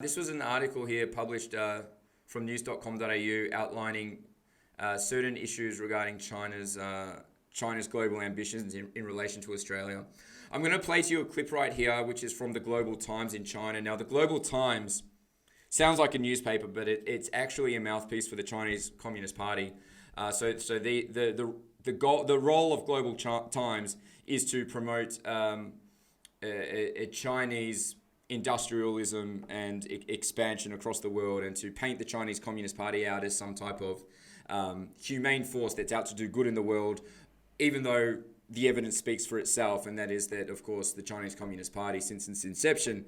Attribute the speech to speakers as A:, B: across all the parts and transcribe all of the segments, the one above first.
A: This was an article here published from news.com.au outlining certain issues regarding China's global ambitions in relation to Australia. I'm going to play to you a clip right here, which is from the Global Times in China. Now, the Global Times sounds like a newspaper, but it's actually a mouthpiece for the Chinese Communist Party. So the role of Global Times is to promote a Chinese industrialism and expansion across the world, and to paint the Chinese Communist Party out as some type of humane force that's out to do good in the world, even though the evidence speaks for itself, and that is that, of course, the Chinese Communist Party, since its inception,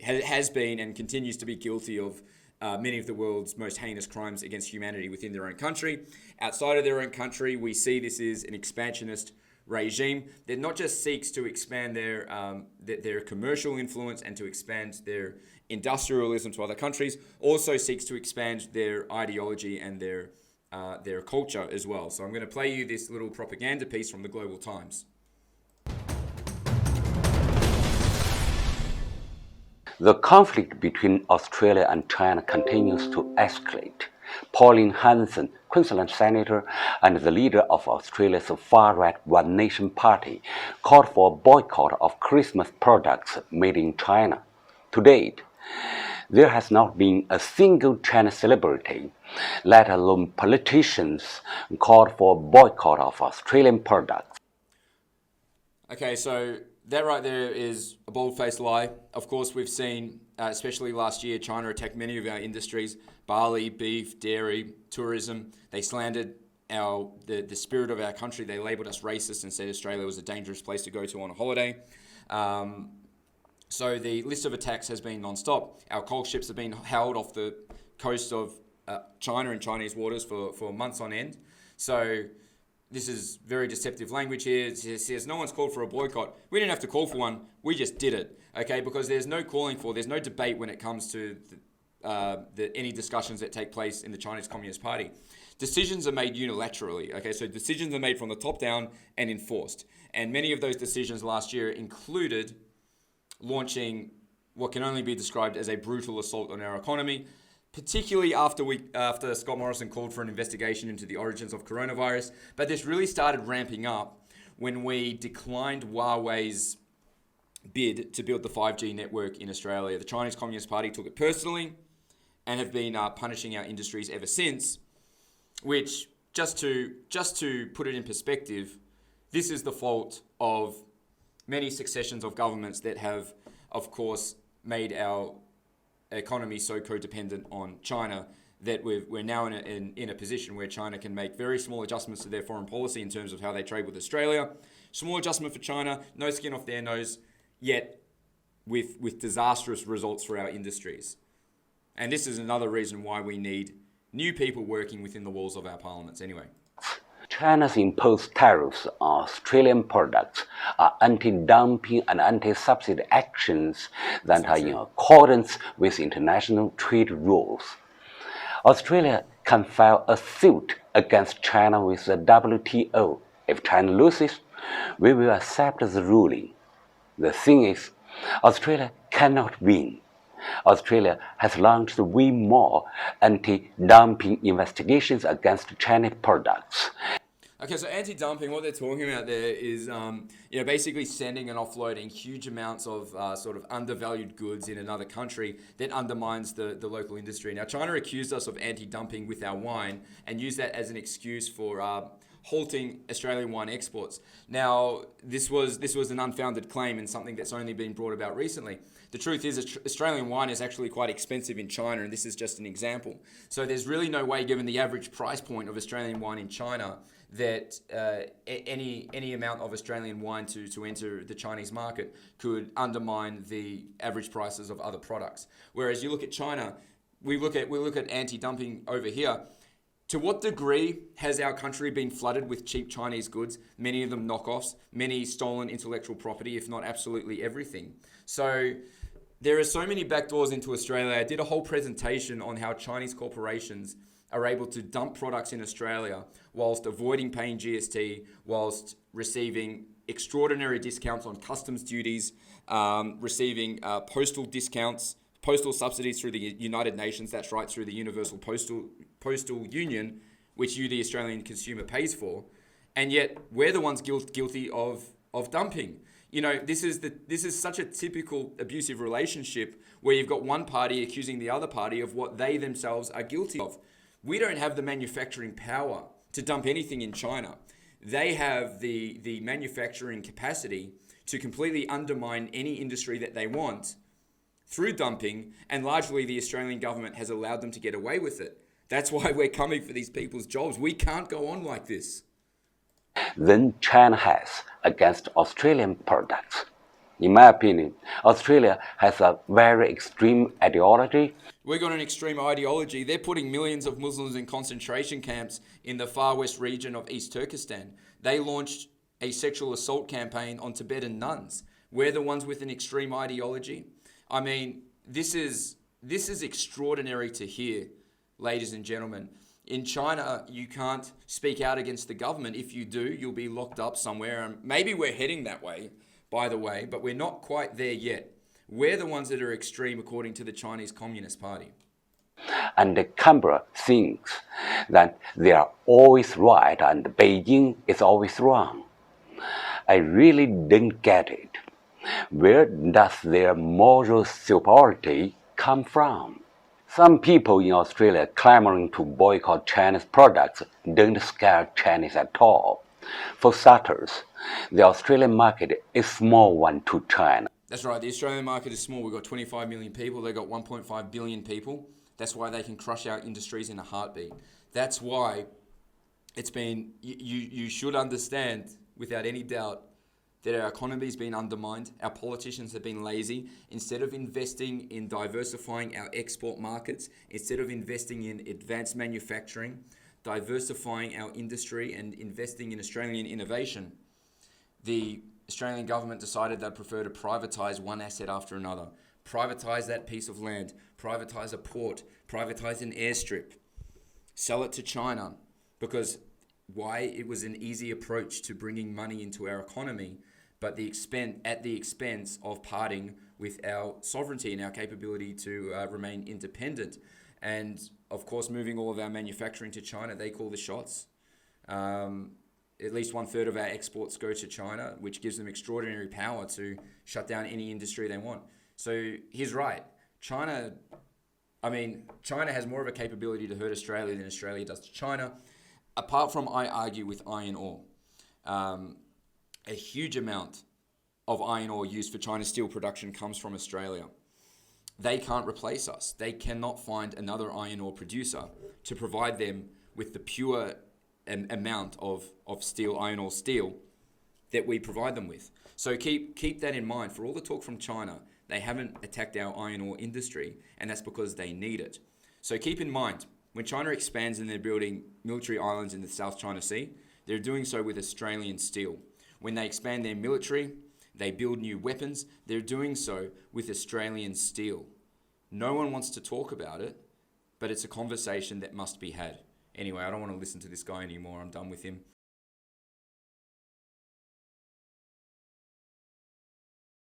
A: has been and continues to be guilty of many of the world's most heinous crimes against humanity within their own country. Outside of their own country, we see this is an expansionist regime that not just seeks to expand their commercial influence and to expand their industrialism to other countries, also seeks to expand their ideology and their culture as well. So I'm going to play you this little propaganda piece from the Global Times.
B: The conflict between Australia and China continues to escalate. Pauline Hanson, Queensland Senator and the leader of Australia's far-right One Nation Party, called for a boycott of Christmas products made in China. To date, there has not been a single China celebrity, let alone politicians, called for a boycott of Australian products.
A: Okay, so that right there is a bold-faced lie. Of course, we've seen, especially last year, China attacked many of our industries: barley, beef, dairy, tourism. They slandered the spirit of our country. They labelled us racist and said Australia was a dangerous place to go to on a holiday. So the list of attacks has been non-stop. Our coal ships have been held off the coast of China and Chinese waters for months on end. So this is very deceptive language here. It says no one's called for a boycott. We didn't have to call for one. We just did it, okay? Because there's no there's no debate when it comes to any discussions that take place in the Chinese Communist Party. Decisions are made unilaterally, okay? So decisions are made from the top down and enforced. And many of those decisions last year included launching what can only be described as a brutal assault on our economy, particularly after Scott Morrison called for an investigation into the origins of coronavirus. But this really started ramping up when we declined Huawei's bid to build the 5G network in Australia. The Chinese Communist Party took it personally and have been punishing our industries ever since, which, just to put it in perspective, this is the fault of many successions of governments that have, of course, made our economy so codependent on China that we're now in a position where China can make very small adjustments to their foreign policy in terms of how they trade with Australia. Small adjustment for China, no skin off their nose, yet with disastrous results for our industries. And this is another reason why we need new people working within the walls of our parliaments anyway.
B: China's imposed tariffs on Australian products are anti-dumping and anti-subsidy actions that are in accordance with international trade rules. Australia can file a suit against China with the WTO. If China loses, we will accept the ruling. The thing is, Australia cannot win. Australia has launched way more anti-dumping investigations against Chinese products.
A: Okay, so anti-dumping, what they're talking about there is, basically sending and offloading huge amounts of sort of undervalued goods in another country that undermines the local industry. Now, China accused us of anti-dumping with our wine and used that as an excuse for halting Australian wine exports. Now, this was an unfounded claim and something that's only been brought about recently. The truth is, Australian wine is actually quite expensive in China, and this is just an example. So there's really no way, given the average price point of Australian wine in China, that any amount of Australian wine to enter the Chinese market could undermine the average prices of other products. Whereas you look at China, we look at anti-dumping over here. To what degree has our country been flooded with cheap Chinese goods, many of them knockoffs, many stolen intellectual property, if not absolutely everything? So there are so many backdoors into Australia. I did a whole presentation on how Chinese corporations are able to dump products in Australia whilst avoiding paying GST, whilst receiving extraordinary discounts on customs duties, receiving postal discounts, postal subsidies through the United Nations, that's right, through the Universal Postal Union, which you, the Australian consumer, pays for, and yet we're the ones guilty of dumping. You know, this is such a typical abusive relationship where you've got one party accusing the other party of what they themselves are guilty of. We don't have the manufacturing power to dump anything in China. They have the manufacturing capacity to completely undermine any industry that they want through dumping, and largely the Australian government has allowed them to get away with it. That's why we're coming for these people's jobs. We can't go on like this.
B: Than China has against Australian products. In my opinion, Australia has a very extreme ideology.
A: We've got an extreme ideology. They're putting millions of Muslims in concentration camps in the far west region of East Turkestan. They launched a sexual assault campaign on Tibetan nuns. We're the ones with an extreme ideology. I mean, this is extraordinary to hear, ladies and gentlemen. In China, you can't speak out against the government. If you do, you'll be locked up somewhere. And maybe we're heading that way, by the way, but we're not quite there yet. We're the ones that are extreme according to the Chinese Communist Party.
B: And Canberra thinks that they are always right and Beijing is always wrong. I really didn't get it. Where does their moral superiority come from? Some people in Australia clamoring to boycott Chinese products don't scare Chinese at all. For starters, the Australian market is a small one to China.
A: That's right, the Australian market is small. We've got 25 million people, they've got 1.5 billion people. That's why they can crush our industries in a heartbeat. That's why it's been, you should understand without any doubt that our economy has been undermined, our politicians have been lazy. Instead of investing in diversifying our export markets, instead of investing in advanced manufacturing, diversifying our industry and investing in Australian innovation, the Australian government decided they'd prefer to privatise one asset after another. Privatise that piece of land, privatise a port, privatise an airstrip, sell it to China, because why? It was an easy approach to bringing money into our economy, but at the expense of parting with our sovereignty and our capability to remain independent. And of course, moving all of our manufacturing to China, they call the shots. At least 1/3 of our exports go to China, which gives them extraordinary power to shut down any industry they want. So he's right. China has more of a capability to hurt Australia than Australia does to China. Apart from, I argue, with iron ore. A huge amount of iron ore used for China's steel production comes from Australia. They can't replace us. They cannot find another iron ore producer to provide them with the pure amount of steel, iron ore steel, that we provide them with. So keep that in mind. For all the talk from China, they haven't attacked our iron ore industry, and that's because they need it. So keep in mind, when China expands and they're building military islands in the South China Sea, they're doing so with Australian steel. When they expand their military, they build new weapons, they're doing so with Australian steel. No one wants to talk about it, but it's a conversation that must be had. Anyway, I don't want to listen to this guy anymore. I'm done with him.